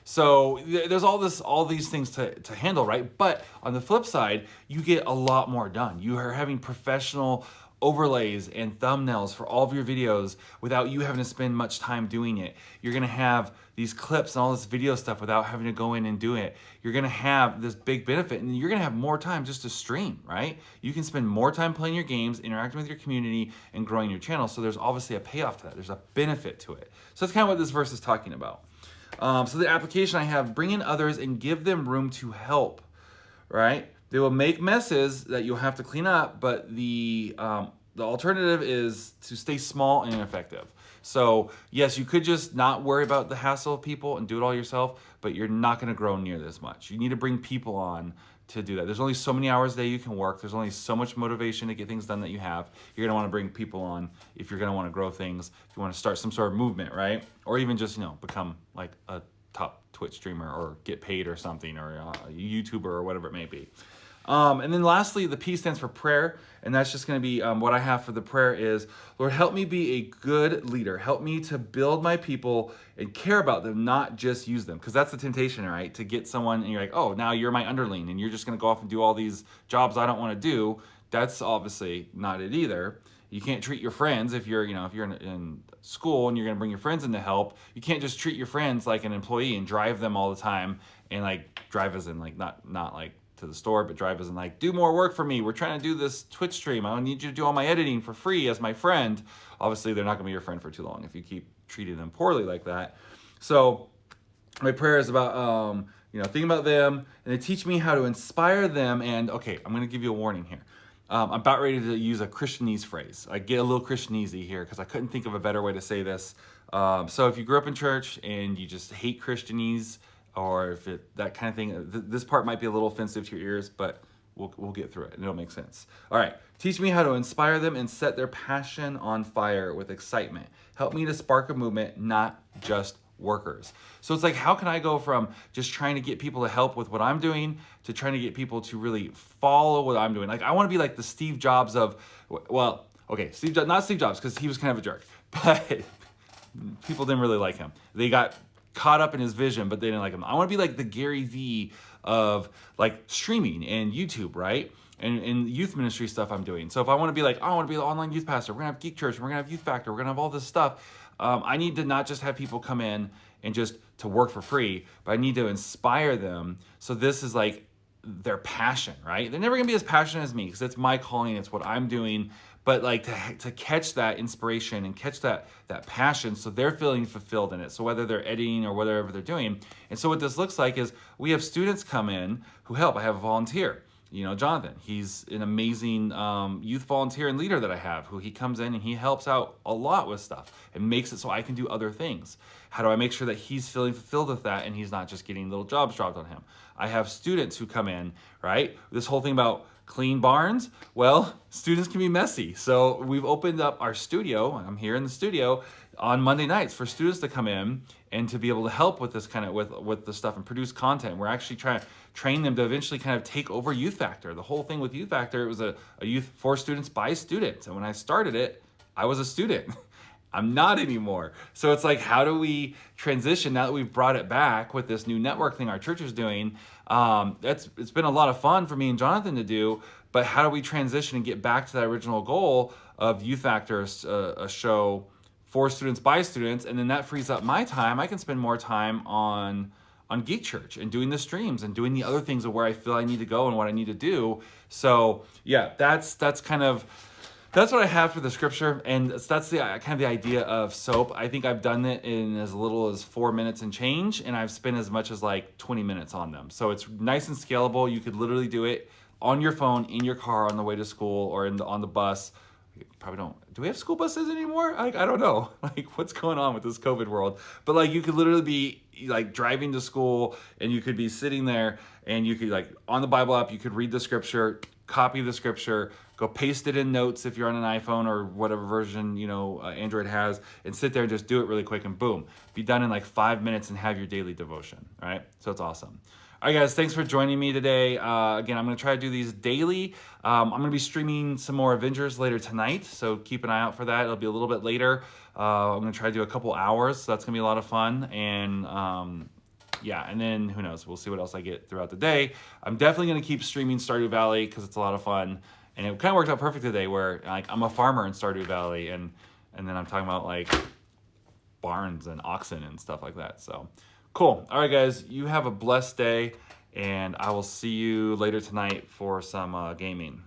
So there's all these things to handle, right? But on the flip side, you get a lot more done. You are having professional overlays and thumbnails for all of your videos without you having to spend much time doing it. You're gonna have these clips and all this video stuff without having to go in and do it. You're gonna have this big benefit, and you're gonna have more time just to stream, right? You can spend more time playing your games, interacting with your community, and growing your channel. So there's obviously a payoff to that. There's a benefit to it. So that's kind of what this verse is talking about. So the application I have, bring in others and give them room to help, right? They will make messes that you'll have to clean up, but the alternative is to stay small and ineffective. So yes, you could just not worry about the hassle of people and do it all yourself, but you're not going to grow near this much. You need to bring people on to do that. There's only so many hours a day you can work. There's only so much motivation to get things done that you have. You're going to want to bring people on if you're going to want to grow things, if you want to start some sort of movement, right? Or even just, become like a top Twitch streamer or get paid or something, or a YouTuber or whatever it may be. And then lastly, the P stands for prayer, and that's just going to be what I have for the prayer is, Lord, help me be a good leader. Help me to build my people and care about them, not just use them. Because that's the temptation, right? To get someone and you're like, oh, now you're my underling and you're just going to go off and do all these jobs I don't want to do. That's obviously not it either. You can't treat your friends if you're, if you're in school and you're going to bring your friends in to help. You can't just treat your friends like an employee and drive them all the time and like drive as in like not like to the store, but drive as in like, do more work for me. We're trying to do this Twitch stream. I need you to do all my editing for free as my friend. Obviously, they're not going to be your friend for too long if you keep treating them poorly like that. So my prayer is about, thinking about them, and they teach me how to inspire them. And okay, I'm going to give you a warning here. I'm about ready to use a Christianese phrase. I get a little Christianese-y here because I couldn't think of a better way to say this. So if you grew up in church and you just hate Christianese, or if that kind of thing, this part might be a little offensive to your ears, but we'll get through it and it'll make sense. All right, teach me how to inspire them and set their passion on fire with excitement. Help me to spark a movement, not just workers. So it's like, how can I go from just trying to get people to help with what I'm doing to trying to get people to really follow what I'm doing? Like, I want to be like the Steve Jobs of, not Steve Jobs, because he was kind of a jerk, but people didn't really like him. They got caught up in his vision, but they didn't like him. I want to be like the Gary Vee of like streaming and YouTube, right? And youth ministry stuff I'm doing. So if I want to be like, I want to be the online youth pastor, we're gonna have Geek Church, we're gonna have Youth Factor, we're gonna have all this stuff. I need to not just have people come in and just to work for free, but I need to inspire them. So this is like their passion, right? They're never gonna be as passionate as me because it's my calling, it's what I'm doing. But like to catch that inspiration and catch that passion, so they're feeling fulfilled in it. So whether they're editing or whatever they're doing. And so what this looks like is we have students come in who help. I have a volunteer, Jonathan. He's an amazing youth volunteer and leader that I have, who he comes in and he helps out a lot with stuff and makes it so I can do other things. How do I make sure that he's feeling fulfilled with that and he's not just getting little jobs dropped on him? I have students who come in, right? This whole thing about clean barns, well, students can be messy. So we've opened up our studio, I'm here in the studio, on Monday nights for students to come in and to be able to help with this kind of, with the stuff and produce content. We're actually trying to train them to eventually kind of take over Youth Factor. The whole thing with Youth Factor, it was a youth for students by students. And when I started it, I was a student. I'm not anymore. So it's like, how do we transition now that we've brought it back with this new network thing our church is doing? It's been a lot of fun for me and Jonathan to do, but how do we transition and get back to that original goal of Youth Factor, a show for students by students, and then that frees up my time. I can spend more time on Geek Church and doing the streams and doing the other things of where I feel I need to go and what I need to do. So yeah, that's what I have for the scripture, and that's the kind of the idea of S.O.A.P. I think I've done it in as little as 4 minutes and change, and I've spent as much as like 20 minutes on them. So it's nice and scalable. You could literally do it on your phone, in your car, on the way to school, or on the bus. Probably don't. Do we have school buses anymore? I don't know. Like, what's going on with this COVID world? But like, you could literally be like driving to school, and you could be sitting there, and you could like on the Bible app, you could read the scripture, copy the scripture, go paste it in notes if you're on an iPhone or whatever version Android has, and sit there and just do it really quick, and boom, be done in like 5 minutes and have your daily devotion. All right, so it's awesome. All right, guys, thanks for joining me today. Again, I'm going to try to do these daily. I'm going to be streaming some more Avengers later tonight, so keep an eye out for that. It'll be a little bit later. I'm going to try to do a couple hours, so that's going to be a lot of fun. And yeah, and then who knows? We'll see what else I get throughout the day. I'm definitely going to keep streaming Stardew Valley because it's a lot of fun. And it kind of worked out perfect today where like I'm a farmer in Stardew Valley and then I'm talking about like barns and oxen and stuff like that. So cool. All right, guys, you have a blessed day and I will see you later tonight for some gaming.